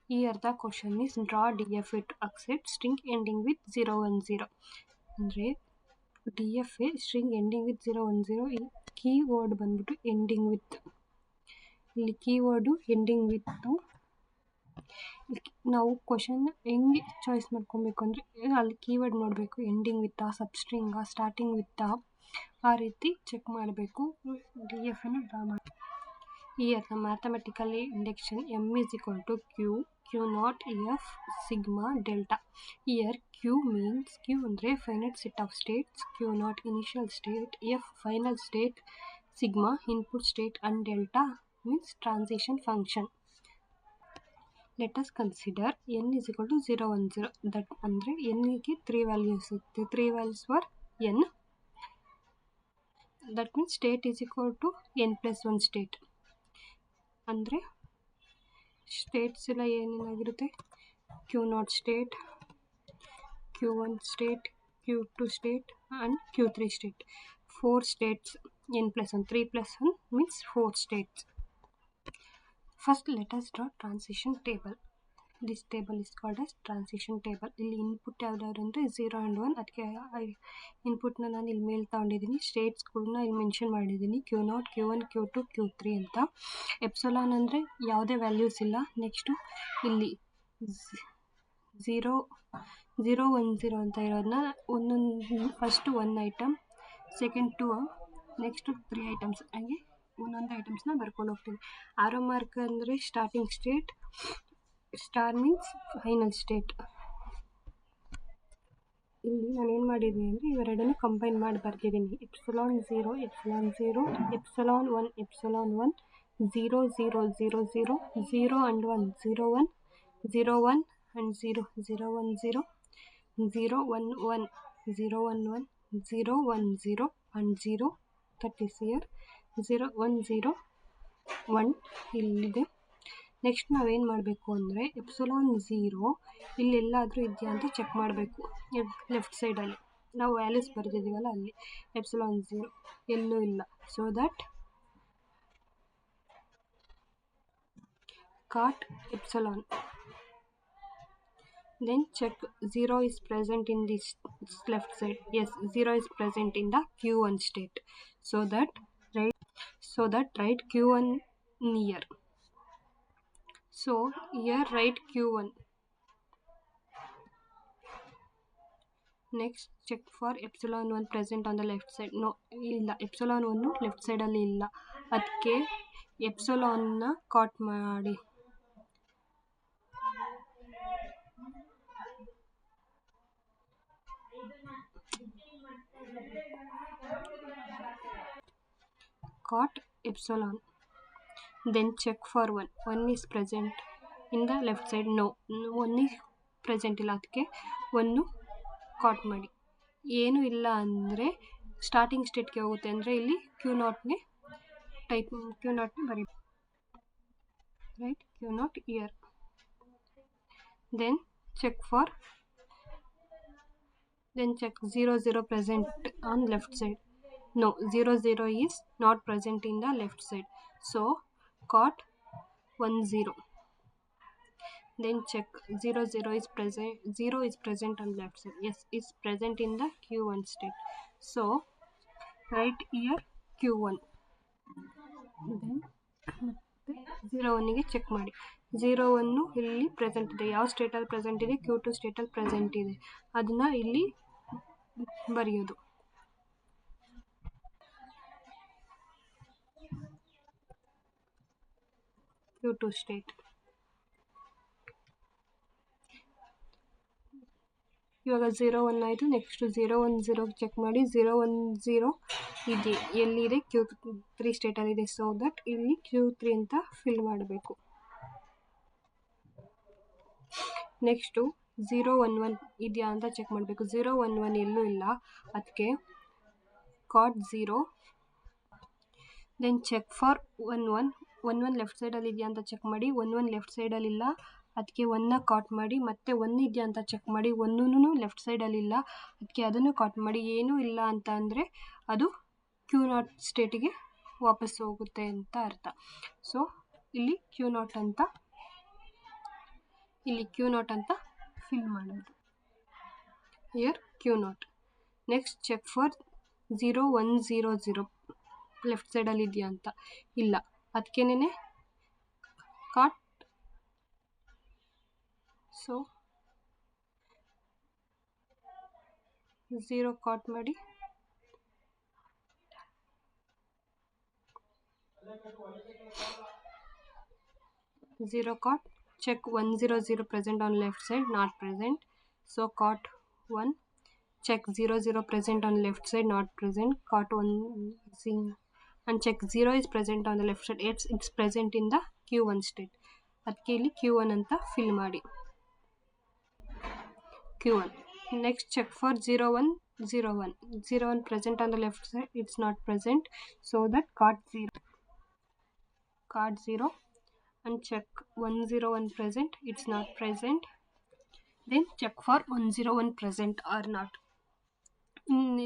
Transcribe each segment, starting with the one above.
Here the question is draw DFA to accept string ending with 010. ಅಂದರೆ DFA string ending with 010 ಈ keyword ಬಂದ್ಬಿಟ್ಟು ending with. ಇಲ್ಲಿ keyword ending ವಿತ್ತು. ನಾವು question ಹೆಂಗೆ choice ಮಾಡ್ಕೊಬೇಕು ಅಂದರೆ ಅಲ್ಲಿ ಕೀವರ್ಡ್ ನೋಡಬೇಕು, ಎಂಡಿಂಗ್ ವಿತ್ತಾ, ಸಬ್ಸ್ಟ್ರಿಂಗಾ, ಸ್ಟಾರ್ಟಿಂಗ್ ವಿತ್ತಾ, ಆ ರೀತಿ ಚೆಕ್ ಮಾಡಬೇಕು. DFAನ ಡ್ರಾ ಮಾಡಿ. Here the mathematical induction M is equal to Q naught F sigma delta. Here Q means Q ಅಂದರೆ finite set of states, Q naught initial state, F final state, sigma input state and delta means transition function. Let us consider n is equal to 0 1 0. That ಅಂದರೆ n ಗೆ 3 values ಇರುತ್ತೆ. 3 values for n. That means state is equal to n plus 1 state. ಅಂದರೆ States ಎಲ್ಲ ಏನೇನಾಗಿರುತ್ತೆ, Q0 state, Q1 state, Q2 state and Q3 state. 4 States, n plus 1, 3 plus 1 means 4 states. First let us draw transition table. This table is called as transition table. ಇಲ್ಲಿ input ಯಾವ್ದಾದ್ರು ಅಂದರೆ 0 and 1. ಅದಕ್ಕೆ ಇನ್ಪುಟ್ನ ನಾನು ಇಲ್ಲಿ ಮೇಲೆ ತಗೊಂಡಿದ್ದೀನಿ. ಸ್ಟೇಟ್ಸ್ಗಳನ್ನ ಇಲ್ಲಿ ಮೆನ್ಷನ್ ಮಾಡಿದ್ದೀನಿ, Q0, Q1, Q2, Q3 ಅಂತ. ಎಪ್ಸಲಾನ್ ಅಂದರೆ ಯಾವುದೇ ವ್ಯಾಲ್ಯೂಸ್ ಇಲ್ಲ. ನೆಕ್ಸ್ಟು ಇಲ್ಲಿ 0 0 1 0 ಅಂತ ಇರೋದನ್ನ ಒಂದೊಂದು first 1 item, second 2, next 3 items, ಹಾಗೆ ಒಂದೊಂದು ಐಟಮ್ಸ್ನ ಬರ್ಕೊಂಡು ಹೋಗ್ತೀನಿ. ಆರೋ ಮಾರ್ಕ್ ಅಂದರೆ starting state, star means final state. ಇಲ್ಲಿ ನಾನು ಏನು ಮಾಡಿದ್ದೀನಿ ಅಂದರೆ ಇವೆರಡನ್ನು ಕಂಬೈನ್ ಮಾಡಿ ಬರ್ತಿದ್ದೀನಿ. Epsilon 0 epsilon 0, epsilon 1 epsilon 1, 0 0 0 0, 0 and 1 0 1, 0 1 and 0 0 1 0, 0 1 1 0 1 1, 0 1 0 and 0, that is here 0 1 0 1 ಇಲ್ಲಿದೆ. ನೆಕ್ಸ್ಟ್ ನಾವೇನು ಮಾಡಬೇಕು ಅಂದರೆ ಎಪ್ಸಲಾನ್ 0 ಇಲ್ಲೆಲ್ಲಾದರೂ ಇದೆಯಾ ಅಂತ ಚೆಕ್ ಮಾಡಬೇಕು. ಲೆಫ್ಟ್ ಸೈಡಲ್ಲಿ ನಾವು ವ್ಯಾಲ್ಯೂಸ್ ಬರೆದಿದ್ದೀವಲ್ಲ ಅಲ್ಲಿ ಎಪ್ಸಲಾನ್ 0 ಎಲ್ಲೂ ಇಲ್ಲ. So that cut epsilon, then check 0 is present in this left side. Yes, 0 is present in the Q1 state. So that write Q1 here. So here write Q1. Next check for epsilon 1 present on the left side. No, ಇಲ್ಲ, epsilon 1 left ಸೈಡಲ್ಲಿ ಇಲ್ಲ. ಅದಕ್ಕೆ ಎಪ್ಸಲಾನ್ನ ಕಾಟ್ ಮಾಡಿ. Cot epsilon, then check for 1. 1 is present in the left side. No, 1 is present ಇಲ್ಲ, ಅದಕ್ಕೆ 1 ಕಾಟ್ ಮಾಡಿ. ಏನು ಇಲ್ಲ ಅಂದರೆ ಸ್ಟಾರ್ಟಿಂಗ್ ಸ್ಟೇಟ್ಗೆ ಹೋಗುತ್ತೆ. ಅಂದರೆ ಇಲ್ಲಿ Q0ಗೆ ಬರೀ right Q0 year. then check 0 0 present on left side. No, 0 0 is not present in the left side. So cot 1 0. Then check 0 0 is present. 0 is present on left side. Yes, is present in the Q1 state. So write here Q1. Then 0 1ಗೆ check ಮಾಡಿ. 0 1 ಇಲ್ಲಿ present ಇದೆ. ಯಾವ ಸ್ಟೇಟಲ್ಲಿ present ಇದೆ? Q2 ಸ್ಟೇಟಲ್ಲಿ present ಇದೆ. ಅದನ್ನು ಇಲ್ಲಿ ಬರೆಯೋದು. Q2 state. ಇವಾಗ 0 1 ಆಯಿತು. ನೆಕ್ಸ್ಟು 0 1 0 ಚೆಕ್ ಮಾಡಿ. 0 1 0 ಇದೆ, ಎಲ್ಲಿದೆ? Q3 ಸ್ಟೇಟಲ್ಲಿದೆ. ಸೊ ದಟ್ ಇಲ್ಲಿ Q3 ಅಂತ ಫಿಲ್ ಮಾಡಬೇಕು. ನೆಕ್ಸ್ಟು 0 1 1 ಇದೆಯಾ ಅಂತ ಚೆಕ್ ಮಾಡಬೇಕು. 0 1 1 ಎಲ್ಲೂ ಇಲ್ಲ, ಅದಕ್ಕೆ cut 0. Then check for 1 1. 1 1 left ಸೈಡಲ್ಲಿ ಇದೆಯಾ ಅಂತ ಚೆಕ್ ಮಾಡಿ. 1 1 ಲೆಫ್ಟ್ ಸೈಡಲ್ಲಿಲ್ಲ, ಅದಕ್ಕೆ 1ನ ಕಾಟ್ ಮಾಡಿ. ಮತ್ತೆ 1 ಇದೆಯಾ ಅಂತ ಚೆಕ್ ಮಾಡಿ. 1 ಲೆಫ್ಟ್ ಸೈಡಲ್ಲಿಲ್ಲ, ಅದಕ್ಕೆ ಅದನ್ನು ಕಾಟ್ ಮಾಡಿ. ಏನೂ ಇಲ್ಲ ಅಂತ ಅಂದರೆ ಅದು Q0 ಸ್ಟೇಟಿಗೆ ವಾಪಸ್ ಹೋಗುತ್ತೆ ಅಂತ ಅರ್ಥ. ಸೊ ಇಲ್ಲಿ Q0 ಅಂತ ಇಲ್ಲಿ ಕ್ಯೂ ನಾಟ್ ಅಂತ ಫಿಲ್ ಮಾಡೋದು. Here Q naught. Next check for 0100 left ಸೈಡಲ್ಲಿ ಇದೆಯಾ ಅಂತ. ಇಲ್ಲ, ಅದಕ್ಕೇನೆ ಕಾಟ್. ಸೊ 0 ಕಾಟ್ ಮಾಡಿ, zero cot. Check 100 present on left side, not present. So cot 1. Check 00 present on left side, not present. Cot 1 and check 0 is present on the left side. It's present in the Q1 state. ಅದಕ್ಕೆ ಇಲ್ಲಿ Q1 ಅಂತ fill ಮಾಡಿ. Q1. Next check for 0101. 01 present on the left side, it's not present. So that cot 0 and check 101 present, it's not present. Then check for 101 present or not.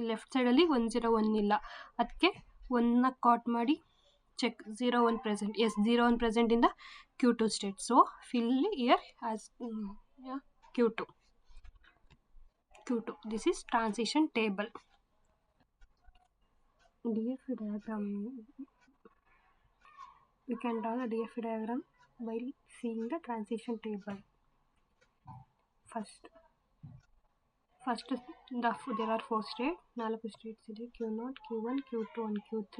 Left ಸೈಡಲ್ಲಿ 101 ಇಲ್ಲ, ಅದಕ್ಕೆ 1ನ cut ಮಾಡಿ check 01 present. Yes, 01 present in the Q2 state. So fill here as Q2. This is transition table. DFA diagram. We can draw the DFA diagram by seeing the transition table. First there are 4 states. 4 states ಇದೆ. Q0, Q1, Q2 and Q3.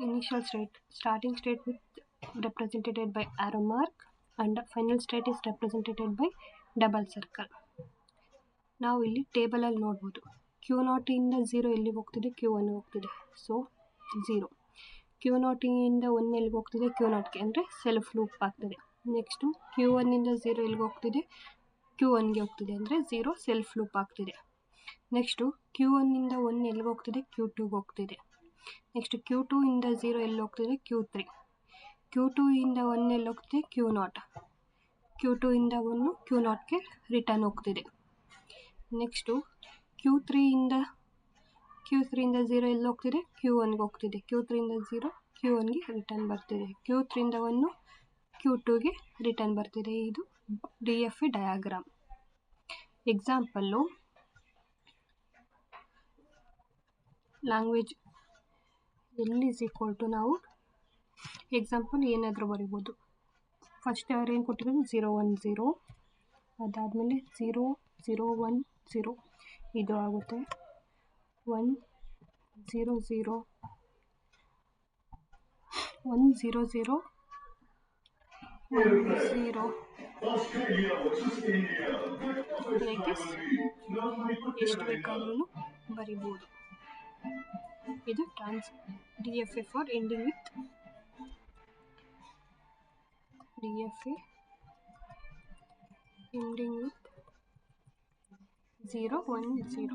Initial state, starting state with represented by arrow mark, and final state is represented by double circle. ನಾವು ಇಲ್ಲಿ ಟೇಬಲಲ್ಲಿ ನೋಡ್ಬೋದು Q0 ಇಂದ 0 ಎಲ್ಲಿಗೆ ಹೋಗ್ತಿದೆ, Q1 ಹೋಗ್ತಿದೆ. So 0. Q0 ಇಂದ 1 ಎಲ್ಲಿಗೆ ಹೋಗ್ತಿದೆ, Q0ಗೆ, ಅಂದರೆ ಸೆಲ್ಫ್ ಲೂಪ್ ಆಗ್ತದೆ. ನೆಕ್ಸ್ಟು Q1 ಇಂದ 0 ಎಲ್ಲಿಗೆ ಹೋಗ್ತಿದೆ, Q1ಗೆ ಹೋಗ್ತಿದೆ, ಅಂದರೆ 0 ಸೆಲ್ಫ್ ಲೂಪ್ ಆಗ್ತಿದೆ. ನೆಕ್ಸ್ಟು Q1 ಇಂದ 1 ಎಲ್ಲಿಗೆ ಹೋಗ್ತಿದೆ, Q2ಗೆ ಹೋಗ್ತಿದೆ. ನೆಕ್ಸ್ಟ್ Q2 ಇಂದ 0 ಎಲ್ಲಿ ಹೋಗ್ತಿದೆ, Q3. Q2 ಇಂದ 1 ಎಲ್ಲಿ ಹೋಗ್ತಿದೆ, Q0. Q2 ಇಂದ 1 Q0ಗೆ ರಿಟರ್ನ್ ಹೋಗ್ತಿದೆ. ನೆಕ್ಸ್ಟು Q3 ಇಂದ 0 ಎಲ್ಲಿ ಹೋಗ್ತಿದೆ, Q1ಗೆ ಹೋಗ್ತಿದೆ. Q3 ಇಂದ 0 Q1ಗೆ ರಿಟರ್ನ್ ಬರ್ತಿದೆ. Q3 ಇಂದ 1 Q2ಗೆ ರಿಟರ್ನ್ ಬರ್ತಿದೆ. ಇದು DFA diagram. Example, language L is equal to, ನಾವು ಎಕ್ಸಾಂಪಲ್ ಏನಾದರೂ ಬರಿಬೋದು. ಫಸ್ಟ್ ಅವ್ರು ಏನು ಕೊಟ್ಟಿರೋದು 010, ಅದಾದಮೇಲೆ 0010 ಇದು ಆಗುತ್ತೆ. 100 100 ಲೈಕ್ ದಿಸ್ ಎಷ್ಟು ಬೇಕಾದ್ರೂ ಬರಿಬೋದು. ಇದು DFA for ending with DFA ending with 010.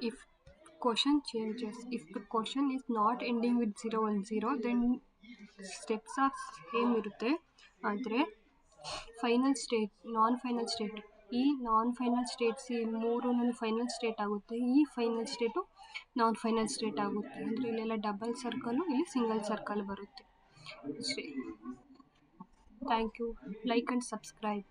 If question changes, if the question is not ending with 010, then steps are same ಇರುತ್ತೆ. ಆದರೆ ಫೈನಲ್ ಸ್ಟೇಟ್, ನಾನ್ ಫೈನಲ್ ಸ್ಟೇಟ್, ಈ ನಾನ್ ಫೈನಲ್ ಸ್ಟೇಟ್ಸ್ ಈ 3 ಫೈನಲ್ ಸ್ಟೇಟ್ ಆಗುತ್ತೆ. ಈ final state non final state ಆಗುತ್ತೆ. ಅಂದರೆ ಇಲ್ಲೆಲ್ಲ double circle, ಇಲ್ಲಿ ಸಿಂಗಲ್ ಸರ್ಕಲ್ ಬರುತ್ತೆ ಅಷ್ಟೇ. Thank you. Like and subscribe.